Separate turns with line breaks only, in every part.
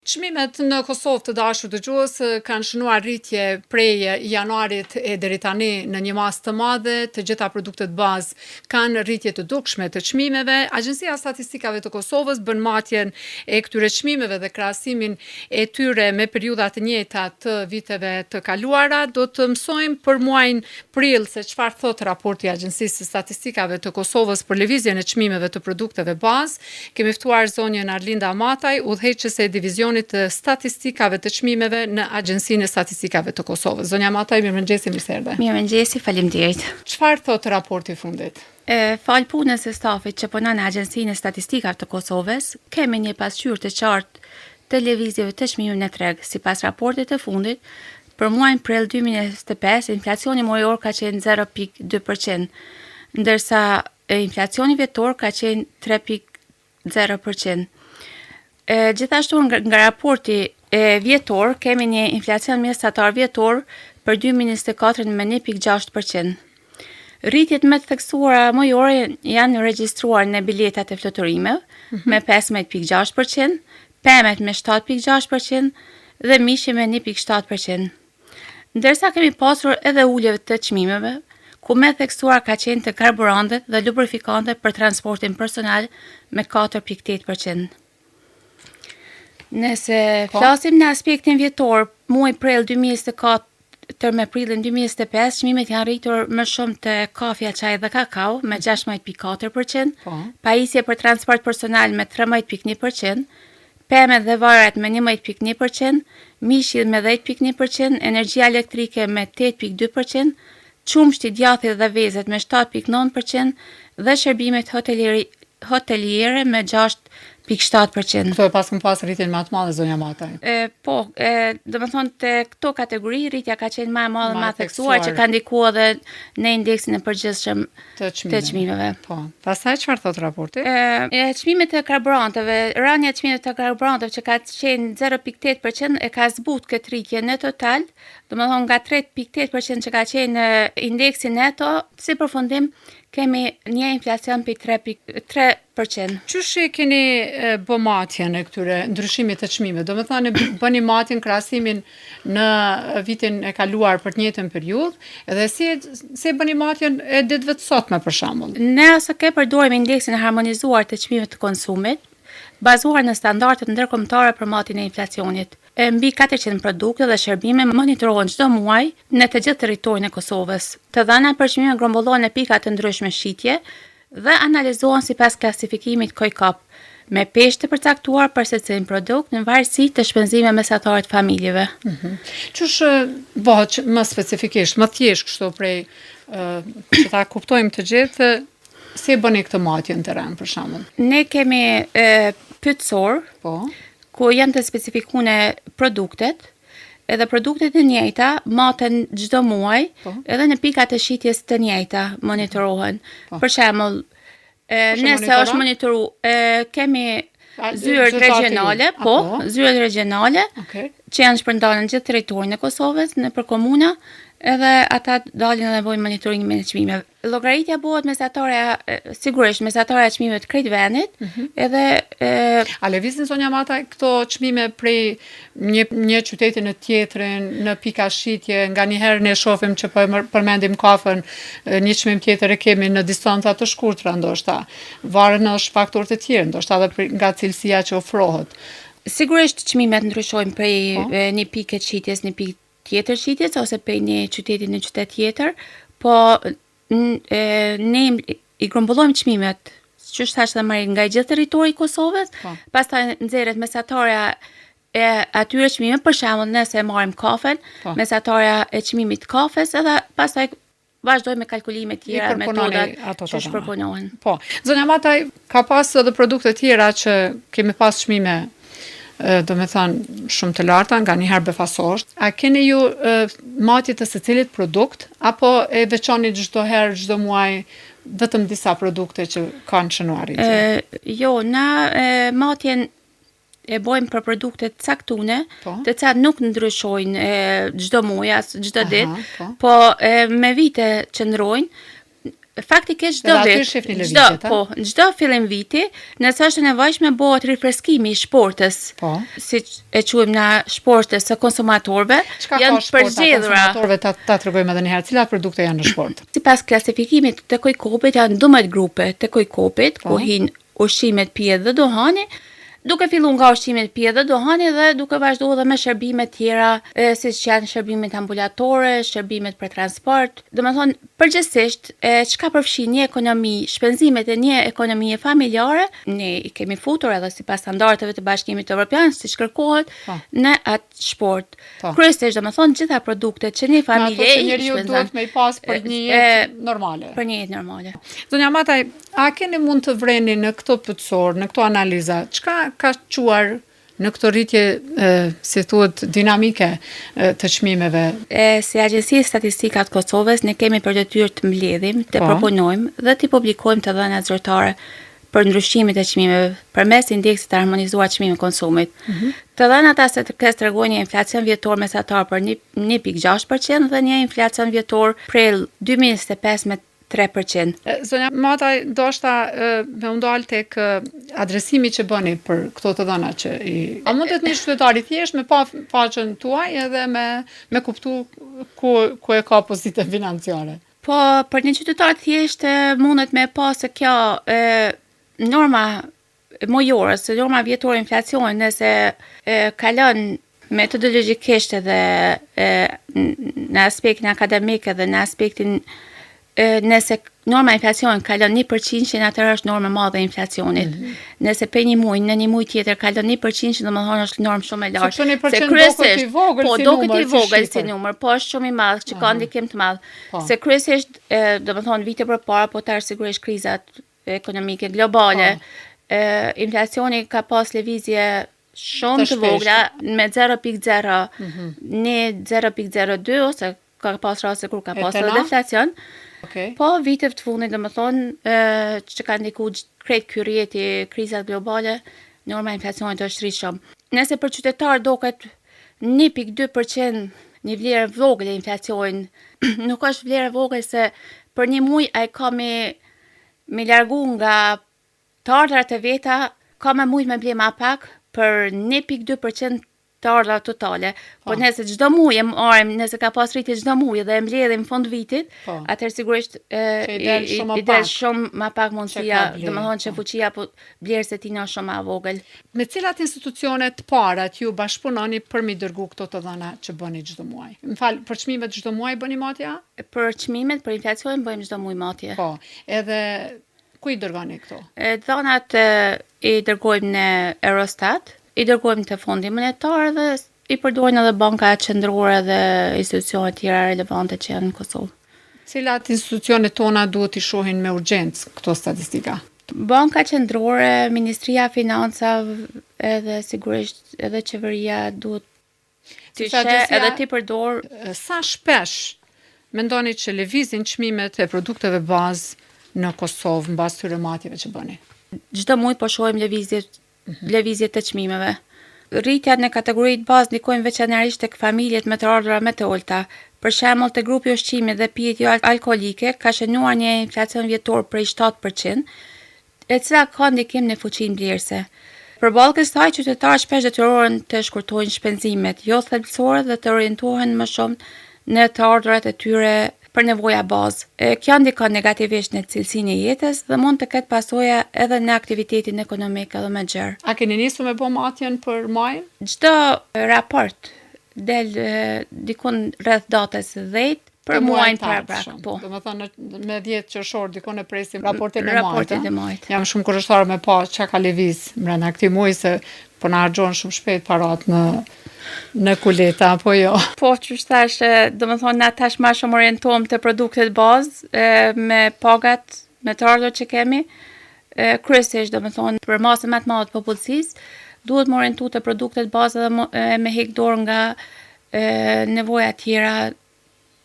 Çmimet në Kosovë të dashur dëgjues kanë shënuar rritje prej janarit e deri tani në një masë të madhe, të gjitha produktet bazë kanë rritje të dukshme të çmimeve. Agjencia e Statistikave të Kosovës bën matjen e këtyre çmimeve dhe krahasimin e tyre me periudha të njëjta të viteve të kaluara. Do të mësojmë për muajin prill se çfarë thot raporti i Agjencisë së Statistikave të Kosovës për lëvizjen e çmimeve të produkteve bazë. Kemi ftuar zonjën Arlinda Mataj, udhëheqëse e divizionit të statistikave të çmimeve në Agjencinë e Statistikave të Kosovës. Zonja Mataj, mirëmëngjesi, mirë se erdhe.
Mirëmëngjesi, faleminderit.
Çfarë thot raporti i fundit?
Fal punës së stafit që punon në Agjencinë e Statistikave të Kosovës, kemi një pasqyrë të qartë të lëvizjeve të çmimeve në treg. Sipas raportit të fundit, për muajin prill 2025, inflacioni muajor ka qenë 0.2%, ndërsa inflacioni vjetor ka qenë 3.0%. Gjithashtu nga raporti vjetor, kemi një inflacion mesatar vjetor për 2024 me 1.6%. Rritjet më të theksuara mujore janë regjistruar në biletat e fluturimeve me 15.6%, pemet me 7.6% dhe mishi me 1.7%. Ndërsa kemi pasur edhe uleve të çmimeve, ku më theksuar ka qenë të karburantet dhe lubrifikante për transportin personal me 4.8%. Nëse flasim në aspektin vjetor, muaj prill 2024 me prillin 2025, çmimet janë rritur më shumë të kafja, çaj dhe kakao me 16.4%, pajisje për transport personal me 13.1%, pemet dhe varet me 11.1%, mishi me 10.1%, energjia elektrike me 8.2%, qumshti, djathi dhe vezet me 7.9% dhe shërbimet hoteliere me 6.7%.
Këto e pas rritjen më të madhe, zonja Mataj.
Do të thonë të këto kategori rritja ka qenë më e madhe, më theksuar që ka ndikuar edhe në indeksin e përgjithshëm të çmimeve.
Po. Pastaj çfarë thot raporti?
Çmimet e karburanteve, rënja e çmimeve të karburanteve që ka qenë 0.8% e ka zbut këtë rritje në total, do të thonë nga 3.8% që ka qenë indeksi neto, si përfundim kemi një inflacion për 3%.
Qysh e keni bë matjen e këtyre ndryshimit të çmimeve? Do të thonë bëni matjen krahasimin në vitin e kaluar për të njëjtën periudhë, edhe si bëni matjen e ditëve të sotme për shembull?
Ne përdorim indeksin e harmonizuar të çmimeve të konsumit, bazuar në standardet ndërkombëtare për matjen e inflacionit. Mbi 400 produkte dhe shërbime monitorohen çdo muaj në të gjithë territorin e Kosovës. Të dhëna për çmime grumbullohen në pika të ndryshme shitje dhe analizohen sipas klasifikimit KOICAP, me peshë të përcaktuar për secilin produkt në varësi të shpenzimeve mesatare të familjeve.
Qysh bëhet më specifikisht, më thjesht kështu prej që ta kuptojmë të gjithë, si e bëni këtë matje në terren për shembull?
Ne kemi pyetësor, ku janë të specifikune produktet, edhe produktet e njëjta maten çdo muaj, edhe në pikat e shitjes të njëjta monitorohen. Për shembull, nëse është monitoru, kemi zyrat regionale, zyrat regionale, që janë shpërndarë në gjithë territorin e Kosovës, nëpër komuna, edhe ata dalin dhe bëjnë monitorimin e çmimeve. Llogaritja bëhet sigurisht mesatare e çmimeve të krejt vendit, edhe
a lëvizin zonja Mataj këto çmime prej një qyteti në tjetrin, në pika shitje, nganjëherë ne shohim që po përmendim kafën, një çmim tjetër e kemi në distanca të shkurtra ndoshta. Varet në faktorë të tjerë, ndoshta edhe nga cilësia që ofrohet.
Sigurisht çmimet ndryshojnë prej një pike shitjes në pikë tjetër shitjes ose prej një qyteti në qytet tjetër, po ne i grumbullojmë çmimet, që thash dhe marrin nga gjithë territori i Kosovës, pastaj nxjerret mesatarja e atyre çmimeve, për shembull nëse marrim kafen, mesatarja e çmimit të kafes, edhe pastaj vazhdojmë me kalkulime tjera, metodat që shpërpunohen.
Po. Zonja Mataj, ka pas edhe produkte tjera që kemi pas çmime do me thënë shumë të larta, nga njëherë befasosht. A keni ju matje të secilit produkt, apo e veçoni çdo herë, çdo muaj, vetëm disa produkte që kanë shënuar rritje?
Jo, na matjen e bojmë për produktet caktune, të cilat nuk ndryshojnë çdo muaj as çdo ditë, po me vite qëndrojnë. faktikisht
Edhe
çdo
aty
vit,
shihni lëvizjet, a?
po, çdo fillim viti, nëse është e nevojshme bëhet rifreskimi i shportës.
Po.
Si e quajmë na shportës së konsumatorëve,
Çka ka
janë
shporta
përzgjedhura.
konsumatorëve ta tregojmë edhe një herë, cilat produkte janë në shport?
Sipas klasifikimit të Kojkopit janë 12 grupe të Kojkopit, ku
Po.
hin ushqimet, pijet dhe dohani, duke filluar nga ushqimet, pijet dhe dohani dhe duke vazhduar edhe me shërbimet tjera, siç janë shërbimet ambulatore, shërbimet për transport. Domethënë, përgjithsisht, çka përfshin një ekonomi, shpenzimet e një ekonomie familjare, ne i kemi futur edhe sipas standardeve të Bashkimit Evropian, siç kërkohet,
Po.
në atë shport.
Po.
Kryesisht, domethënë, gjitha produktet që një
Me ato
familje
që
i
njeriu
shpenzon
duhet me i pas për një jetë normale.
për një jetë normale.
Zonja Mataj, a keni mund të vreni në këto pëtësor, në këto analiza, çka ka quar në këto rritje, si thuhet, dinamike të çmimeve?
Si Agjenci e Statistikat Kosovës, ne kemi për detyrë të mbledhim, të
Po.
proponojmë dhe të publikojmë të dhënat zyrtare për ndryshimet e çmimeve përmes indeksit të harmonizuar të çmimeve konsumit. Të dhënat ata tregojnë një inflacion vjetor mesatar për 1.6% dhe një inflacion vjetor prill 2025 me 3%.
Zonja Mataj, ndoshta me undal tek adresimi që bëni për këto të dhëna që a mundet një qytetar i thjesht me pa faqen tuaj edhe me kuptu ku e ka pozitën financiare?
Po, për një qytetar thjesht mundet me pa se kjo norma mujore, se norma vjetore e inflacionit, nëse kalon metodologjikisht edhe në aspektin akademik edhe në aspektin nëse norma e inflacionit kalon 1%, atëherë është normë e madhe e inflacionit. Nëse pe një muaj në një muaj tjetër kalon 1%, domethënë është normë shumë e lartë.
Sepse 1% doket i vogël
po,
si
doket
numër,
i vogël
si
si
shifër.
numër, po është shumë i madh, që ka ndikim të madh.
Po.
Se kryesisht, domethënë vite përpara, po të sigurisht krizat ekonomike globale, inflacioni ka pas lëvizje shumë
Të
të vogla me 0.0, ne 0.02 ose ka pas raste kur ka
E
pas
tena?
edhe deflacion.
Okay.
Po vitet të fundit, domethënë, që ka ndikuar krejt ky rrjeti, krizat globale, norma e inflacionit është rritë shumë. Nëse për qytetar doket 1.2% një vlerë vogël e inflacionit, nuk është vlerë vogël se për një muaj ai ka me largu nga të ardhurat e veta, ka me mujt me ble ma pak për 1.2% të ardhurat totale. Po nëse çdo muaj e marrim, nëse ka pas rritje çdo muaj dhe e mbledhim fund vitit,
Po.
atëherë sigurisht
i del shumë
i
pak.
del shumë ma pak mundësia,
ka vlerë,
domethënë që
po.
fuqia po vlerës e tij është shumë ma vogël.
Me cilat institucione të para ju bashkëpunoni për mi dërgu këto të dhëna që bëni çdo muaj? M'fal, për çmimet çdo muaj bëni matja?
Për çmimet, për inflacionin bëjmë çdo muaj matje.
Po, edhe ku i dërgoni këto?
Dhënat i dërgojmë në Eurostat, i dërgojmë të Fondi Monetar dhe i përdojnë edhe banka qendrore dhe institucionet tjera relevante që janë në Kosovë.
Cilat institucionet tona duhet i shohin me urgjencë këto statistika?
Banka qendrore, Ministria e Financave edhe sigurisht edhe qeveria duhet të
Sepse
sheh
agjencia-
edhe ti përdor.
Sa shpesh mendoni që lëvizin çmimet e produkteve bazë në Kosovë mbas këtyre matjeve që bëni?
Çdo muaj po shohim lëvizje të çmimeve. Rritjat në kategoritë bazë ndikojnë veçanërisht tek familjet me të ardhura më të ulta. Për shembull, te grupi ushqimit dhe pijet jo alkolike ka shënuar një inflacion vjetor prej 7%, e cila ka ndikim në fuqinë blerëse. Përballë kësaj, qytetarët shpesh detyrohen të shkurtojnë shpenzimet jo thelbësore dhe të orientohen më shumë në të ardhurat e tyre për nevoja bazë. Kjo ndikon negativisht në cilësinë e jetës dhe mund të ketë pasoja edhe në aktivitetin ekonomik edhe më gjerë.
A keni nisur me bë matjen për maj?
Çdo raport del dikun rreth datës 10 për muajin paraprak. Po.
Domethënë me 10 qershor dikon e presim raportin e majit.
Raportin e majit.
Jam shumë kurioze me pa çka ka lëviz brenda këtij muaji se po na harxhon shumë shpejt parat në kuleta apo jo.
Po, që thash, domethënë na tash më shumë orientohem te produktet bazë me pagat, me të ardhurat që kemi, kryesisht domethënë për masën më të madhe të popullsisë, duhet më orientu te produktet bazë dhe me hek dorë nga nevoja tjera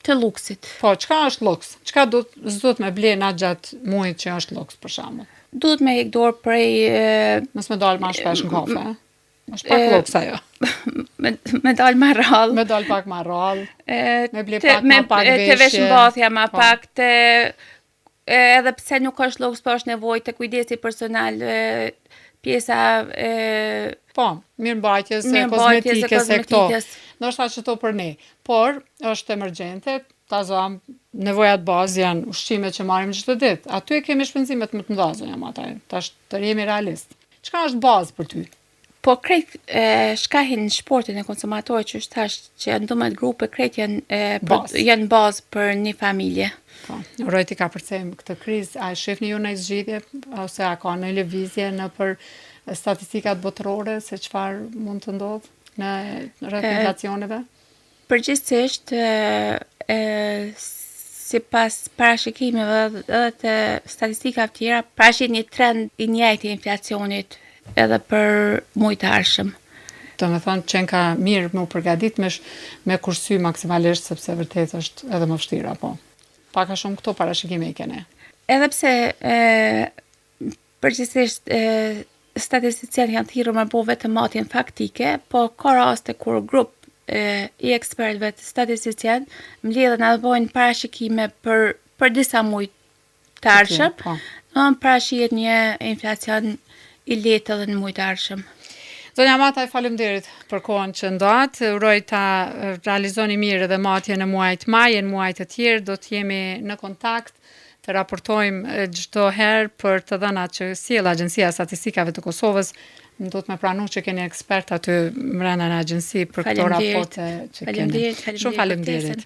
të luksit.
Po, çka është luks? Çka duhet me ble na gjatë muajit që është luks për shembull?
Duhet me hek dorë prej
Mos më dal më shpesh në kafe. Është pak luks ajo.
me dal më rrallë.
Me dal pak më rrallë. Me ble
Te
pak më pak
te
veshje.
veshmbathja më
Po.
pak te edhe pse nuk është luks, po është nevojë të kujdesi personal, pjesa
Po, mirëmbajtjes,
mirëmbajtjes e
kozmetikës e këto.
kozmetikës.
Ndoshta që to për ne. Por është emergjente, nevojat bazë janë ushqimet që marrim çdo ditë. Aty e kemi shpenzimet më të mëdha zonja Mataj. Tash të jemi realist. Çka është bazë për ty?
Po krejt shkahin në shportin e konsumatorët që është thash që janë 12 grupe, krejt janë bazë për një familje.
Po, uroj t'i ka përcejmë këtë krizë, a e shifni ju në zgjidhje, ose a ka në lëvizje në për statistikat botërore, se çfarë mund të ndodhë në rreth inflacioneve?
Përgjithsisht, sipas parashikimeve edhe të statistikave tjera, parashit një trend i njëjtë i inflacionit edhe për muajt e ardhshëm.
Do me thonë qenë ka mirë më përgadit me kursy maksimalisht, sepse vërtet është edhe më vështirë, apo? Pak a shumë këto parashikime i kene.
Edhe pse përgjithsisht statisticianët janë thirrur me bo vetëm matjen faktike, po ka raste kur grup i ekspertëve të statistician mbledhen edhe bojnë parashikime për disa muaj të ardhshëm,
Po.
parashihet një inflacion i lehtë edhe në muajt e ardhshëm.
Zonja Mataj, faleminderit për kohën që ndatë. Uroj ta realizoni mirë edhe matjen në muajt maj, në muajt e tjerë do të jemi në kontakt, të raportojmë çdo herë për të dhënat që sjell Agjencia e Statistikave të Kosovës. Do të më pranu që keni ekspert aty brenda në agjenci për këto raporte që keni. Shumë faleminderit.